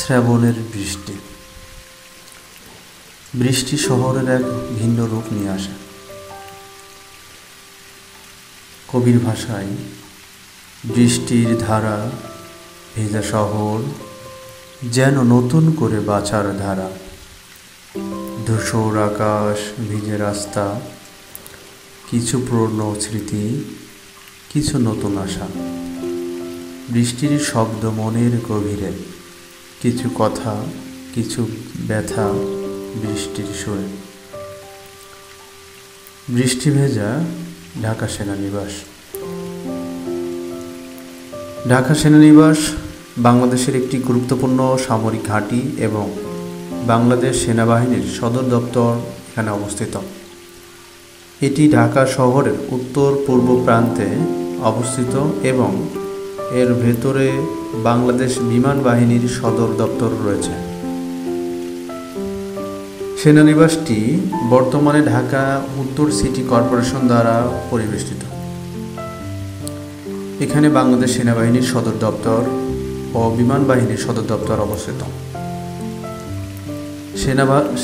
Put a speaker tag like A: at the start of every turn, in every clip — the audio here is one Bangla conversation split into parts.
A: শ্রাবণের বৃষ্টি। বৃষ্টি শহরের এক ভিন্ন রূপ নিয়ে আসে। কবির ভাষায় বৃষ্টির ধারা ভেজা শহর যেন নতুন করে বাঁচার ধারা। ধূসর আকাশ, ভিজে রাস্তা, কিছু পুরনো স্মৃতি, কিছু নতুন আশা। বৃষ্টির শব্দ মনের গভীরে, কিছু কথা, কিছু ব্যথা বৃষ্টির সুরে। বৃষ্টি ভেজা ঢাকা সেনানিবাস। ঢাকা সেনানিবাস বাংলাদেশের একটি গুরুত্বপূর্ণ সামরিক ঘাঁটি এবং বাংলাদেশ সেনাবাহিনীর সদর দপ্তর এখানে অবস্থিত। এটি ঢাকা শহরের উত্তর পূর্ব প্রান্তে অবস্থিত এবং এর ভেতরে বাংলাদেশ বিমান বাহিনীর সদর দপ্তর রয়েছে। সেনানিবাসটি বর্তমানে ঢাকা উত্তর সিটি কর্পোরেশন দ্বারা পরিবেষ্টিত। এখানে বাংলাদেশ সেনাবাহিনীর সদর দপ্তর ও বিমান বাহিনীর সদর দপ্তর অবস্থিত।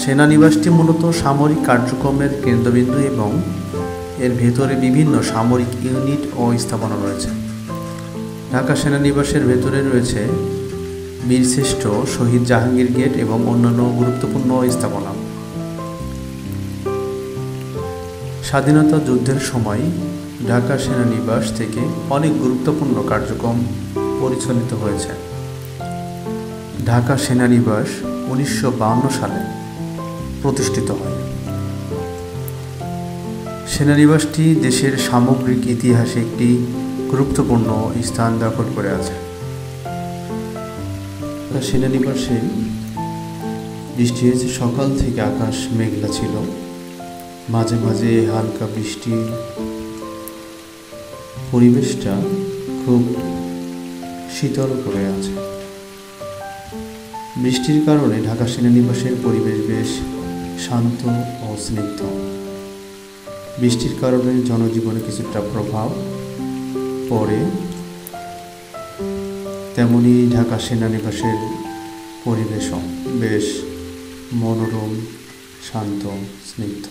A: সেনানিবাসটি মূলত সামরিক কার্যক্রমের কেন্দ্রবিন্দু এবং এর ভেতরে বিভিন্ন সামরিক ইউনিট ও স্থাপনা রয়েছে। ঢাকা সেনানিবাসের ভেতরে রয়েছে বীরশ্রেষ্ঠ শহীদ জাহাঙ্গীর গেট এবং অন্যান্য গুরুত্বপূর্ণ স্থাপনা। স্বাধীনতা যুদ্ধের সময় ঢাকা সেনানিবাস থেকে অনেক গুরুত্বপূর্ণ কার্যক্রম পরিচালিত হয়েছে। ঢাকা সেনানিবাস 1952 সালে প্রতিষ্ঠিত হয়। সেনানিবাসটি দেশের সামগ্রিক ইতিহাসে একটি গুরুত্বপূর্ণ স্থান দখল করে আছে। সেনানিবাসে বৃষ্টি হয়েছে, সকাল থেকে আকাশ মেঘলা ছিল, মাঝে মাঝে হালকা বৃষ্টি। পরিবেশটা খুব শীতল করে আছে। বৃষ্টির কারণে ঢাকা সেনানিবাসের পরিবেশ বেশ শান্ত ও স্নিগ্ধ। বৃষ্টির কারণে জনজীবনে কিছুটা প্রভাব পড়ে, তেমনি ঢাকা সেনানিবাসের পরিবেশও বেশ মনোরম, শান্ত, স্নিগ্ধ।